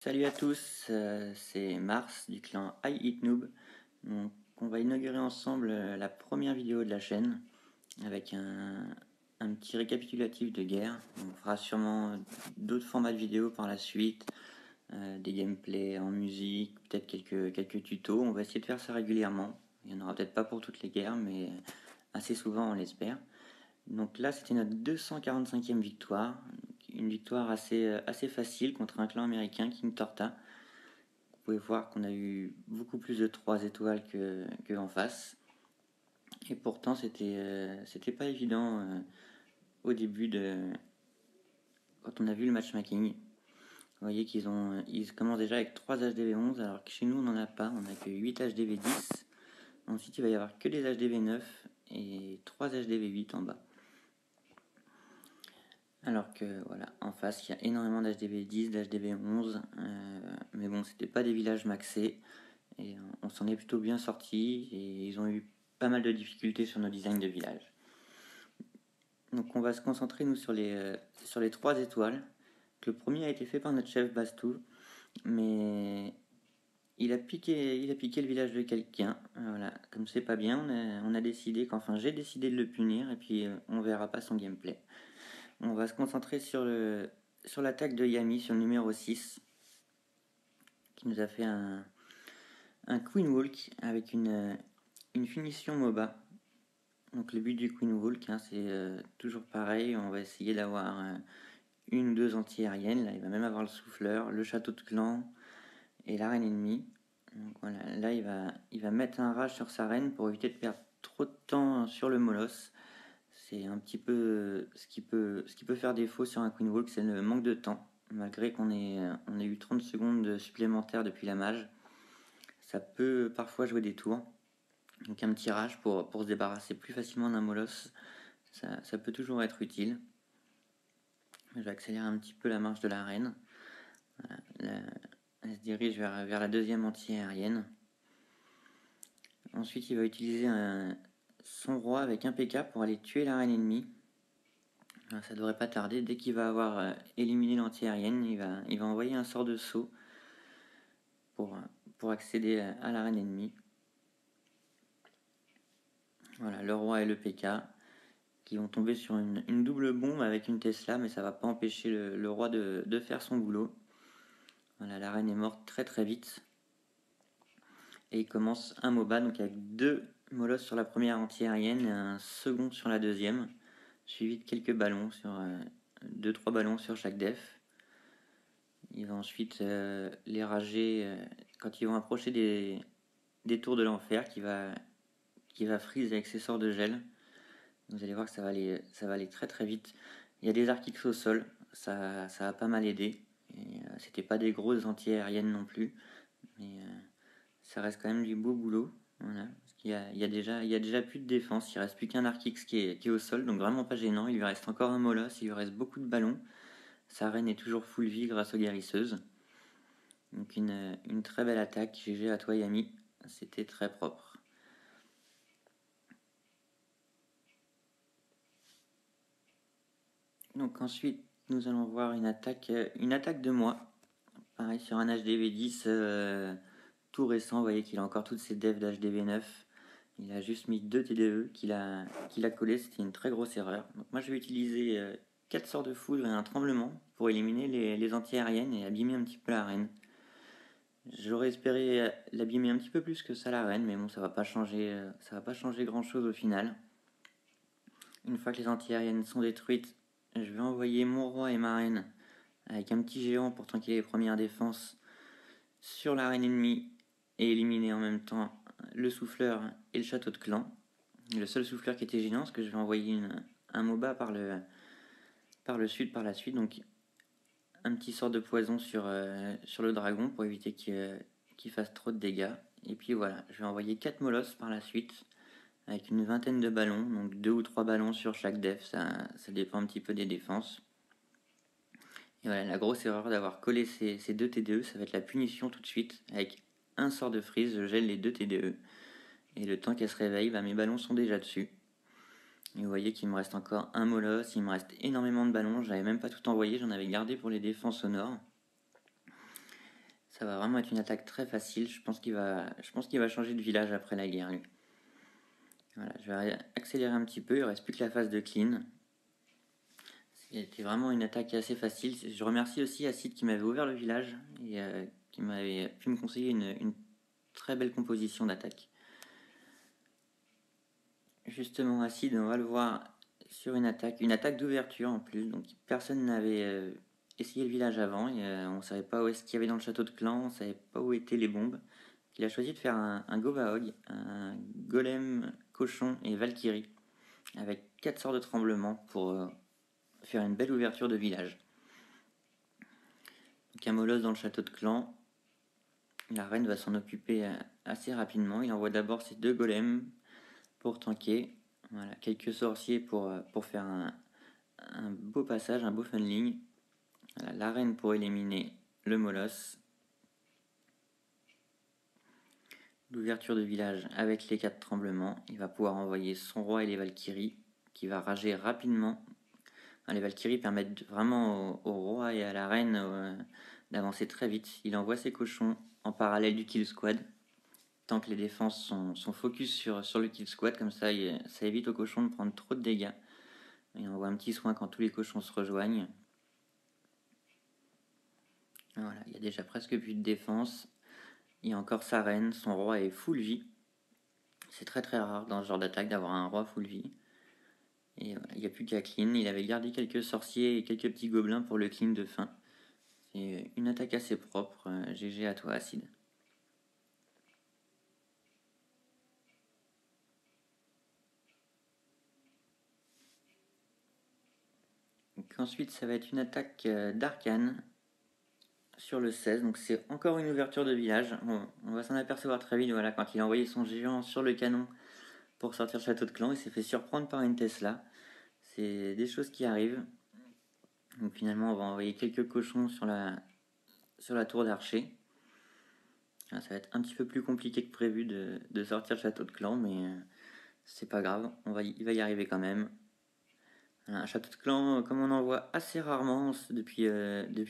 Salut à tous, c'est Mars du clan iEatNoob. Donc, on va inaugurer ensemble la première vidéo de la chaîne avec un petit récapitulatif de guerre. On fera sûrement d'autres formats de vidéos par la suite, des gameplays en musique, peut-être quelques tutos. On va essayer de faire ça régulièrement. Il n'y en aura peut-être pas pour toutes les guerres, mais assez souvent on l'espère. Donc là, c'était notre 245e victoire. Une victoire assez facile contre un clan américain, King Torta. Vous pouvez voir qu'on a eu beaucoup plus de 3 étoiles que en face. Et pourtant, c'était pas évident au début quand on a vu le matchmaking. Vous voyez ils commencent déjà avec 3 HDV11, alors que chez nous, on n'en a pas. On n'a que 8 HDV10. Ensuite, il va y avoir que des HDV9 et 3 HDV8 en bas. Alors que voilà, en face, il y a énormément d'HDV10, d'HDV11, mais bon, c'était pas des villages maxés, et on s'en est plutôt bien sorti, et ils ont eu pas mal de difficultés sur nos designs de village. Donc on va se concentrer nous sur les 3 étoiles. Le premier a été fait par notre chef Bastou, mais il a piqué le village de quelqu'un. Voilà, comme c'est pas bien, on a décidé qu'enfin j'ai décidé de le punir, et puis on verra pas son gameplay. On va se concentrer sur l'attaque de Yami, sur le numéro 6, qui nous a fait un Queen Walk avec une finition MOBA. Donc le but du Queen Walk, c'est toujours pareil, on va essayer d'avoir une ou deux anti-aériennes. Là, il va même avoir le souffleur, le château de clan et la reine ennemie. Donc voilà, là il va mettre un rage sur sa reine pour éviter de perdre trop de temps sur le molosse. C'est un petit peu ce qui peut faire défaut sur un Queen Walk, c'est le manque de temps. Malgré qu'on ait eu 30 secondes supplémentaires depuis la mage, ça peut parfois jouer des tours. Donc un petit rage pour se débarrasser plus facilement d'un molosse, ça peut toujours être utile. J'accélère un petit peu la marche de la reine. Voilà, elle se dirige vers la deuxième anti-aérienne. Ensuite, il va utiliser son roi avec un PK pour aller tuer la reine ennemie. Alors, ça devrait pas tarder. Dès qu'il va avoir éliminé l'anti-aérienne, il va envoyer un sort de saut pour accéder à la reine ennemie. Voilà, le roi et le PK qui vont tomber sur une double bombe avec une Tesla, mais ça va pas empêcher le roi de faire son boulot. Voilà, la reine est morte très très vite. Et il commence un MOBA, donc avec 2 molosses sur la première anti-aérienne et un second sur la deuxième, suivi de quelques ballons, 2-3 ballons sur chaque def. Il va ensuite les rager quand ils vont approcher des tours de l'enfer, qui va freeze avec ses sorts de gel. Vous allez voir que ça va aller très très vite. Il y a des arcs au sol, ça a pas mal aidé. C'était pas des grosses anti-aériennes non plus, mais ça reste quand même du beau boulot. Voilà. Parce il y a déjà plus de défense, il reste plus qu'un Arc X qui est au sol, donc vraiment pas gênant. Il lui reste encore un molosse, il lui reste beaucoup de ballons. Sa reine est toujours full vie grâce aux guérisseuses. Donc une très belle attaque. GG à toi Yami, c'était très propre. Donc ensuite nous allons voir une attaque de moi. Pareil sur un HDV10 tout récent, vous voyez qu'il a encore toutes ses devs d'HDV9. Il a juste mis 2 TDE qu'il a collé, c'était une très grosse erreur. Donc moi je vais utiliser 4 sorts de foudre et un tremblement pour éliminer les anti-aériennes et abîmer un petit peu la reine. J'aurais espéré l'abîmer un petit peu plus que ça la reine, mais bon ça va pas changer grand chose au final. Une fois que les anti-aériennes sont détruites, je vais envoyer mon roi et ma reine avec un petit géant pour tranquiller les premières défenses sur la reine ennemie et éliminer en même temps le souffleur et le château de clan. Le seul souffleur qui était gênant, parce que je vais envoyer un MOBA par le sud par la suite, donc un petit sort de poison sur le dragon pour éviter qu'il fasse trop de dégâts. Et puis voilà, je vais envoyer 4 molosses par la suite avec une vingtaine de ballons, donc 2 ou 3 ballons sur chaque def, ça dépend un petit peu des défenses. Et voilà, la grosse erreur d'avoir collé ces 2 TDE, ça va être la punition tout de suite. Avec un sort de freeze, je gèle les 2 TDE. Et le temps qu'elle se réveille, mes ballons sont déjà dessus. Et vous voyez qu'il me reste encore un molosse, il me reste énormément de ballons, j'avais même pas tout envoyé, j'en avais gardé pour les défenses au nord. Ça va vraiment être une attaque très facile. Je pense qu'il va changer de village après la guerre, lui. Voilà, je vais accélérer un petit peu. Il ne reste plus que la phase de clean. C'était vraiment une attaque assez facile. Je remercie aussi Acid qui m'avait ouvert le village et qui m'avait pu me conseiller une très belle composition d'attaque. Justement, Acid, on va le voir sur une attaque d'ouverture en plus. Donc personne n'avait essayé le village avant et on ne savait pas où est-ce qu'il y avait dans le château de clan, on ne savait pas où étaient les bombes. Il a choisi de faire un Govaog, un golem, cochon et Valkyrie avec 4 sorts de tremblement pour faire une belle ouverture de village. Donc un molosse dans le château de clan. La reine va s'en occuper assez rapidement. Il envoie d'abord ses 2 golems pour tanker. Voilà, quelques sorciers pour faire un beau passage, un beau funneling. Voilà, la reine pour éliminer le molosse. L'ouverture de village avec les 4 tremblements. Il va pouvoir envoyer son roi et les Valkyries qui va rager rapidement. Les Valkyries permettent vraiment au roi et à la reine d'avancer très vite. Il envoie ses cochons en parallèle du kill squad. Tant que les défenses sont focus sur le kill squad, comme ça évite aux cochons de prendre trop de dégâts. Et on voit un petit soin quand tous les cochons se rejoignent. Voilà, il y a déjà presque plus de défense. Il y a encore sa reine, son roi est full vie. C'est très très rare dans ce genre d'attaque d'avoir un roi full vie. Et voilà, il n'y a plus qu'à clean. Il avait gardé quelques sorciers et quelques petits gobelins pour le clean de fin. C'est une attaque assez propre. GG à toi, Acid. Donc ensuite, ça va être une attaque d'arcane sur le 16. Donc c'est encore une ouverture de village. On va s'en apercevoir très vite. Voilà, quand il a envoyé son géant sur le canon pour sortir le château de clan, il s'est fait surprendre par une Tesla. C'est des choses qui arrivent. Donc finalement, on va envoyer quelques cochons sur la tour d'archer. Ça va être un petit peu plus compliqué que prévu de sortir le château de clan, mais c'est pas grave. Il va y arriver quand même. Un château de clan, comme on en voit assez rarement depuis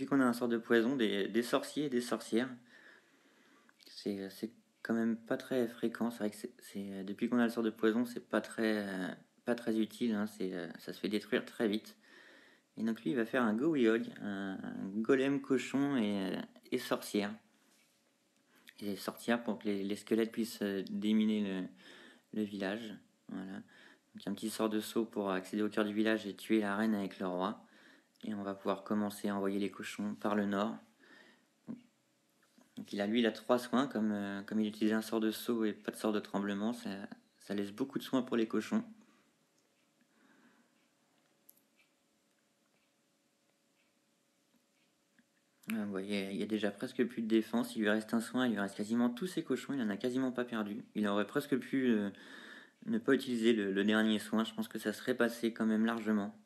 qu'on a un sort de poison, des sorciers et des sorcières. C'est quand même pas très fréquent. C'est vrai que depuis qu'on a le sort de poison, c'est pas très utile. Hein. Ça se fait détruire très vite. Et donc lui, il va faire un Gowiog, un golem cochon et sorcière. Et sorcière pour que les squelettes puissent déminer le village. Voilà. Donc un petit sort de saut pour accéder au cœur du village et tuer la reine avec le roi. Et on va pouvoir commencer à envoyer les cochons par le nord. Donc il a 3 soins, comme il utilisait un sort de saut et pas de sort de tremblement, ça laisse beaucoup de soins pour les cochons. Vous voyez, il y a déjà presque plus de défense, il lui reste un soin, il lui reste quasiment tous ses cochons, il en a quasiment pas perdu. Il aurait presque pu ne pas utiliser le dernier soin, je pense que ça serait passé quand même largement.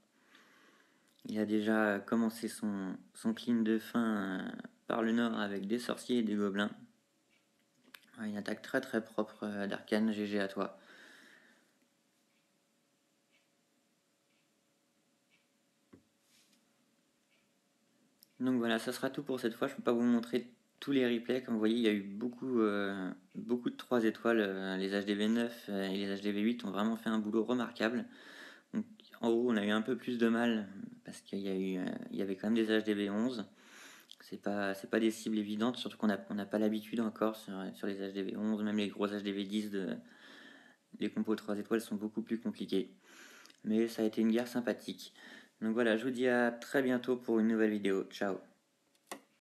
Il a déjà commencé son clean de fin par le nord avec des sorciers et des gobelins. Une attaque très très propre d'Arcane, GG à toi. Donc voilà, ça sera tout pour cette fois. Je ne peux pas vous montrer tous les replays. Comme vous voyez, il y a eu beaucoup de 3 étoiles. Les HDV 9 et les HDV 8 ont vraiment fait un boulot remarquable. Donc, en haut, on a eu un peu plus de mal parce qu'il y avait quand même des HDV 11. C'est pas des cibles évidentes, surtout qu'on n'a pas l'habitude encore sur les HDV 11, même les gros HDV 10 les compos 3 étoiles sont beaucoup plus compliqués. Mais ça a été une guerre sympathique. Donc voilà, je vous dis à très bientôt pour une nouvelle vidéo. Ciao.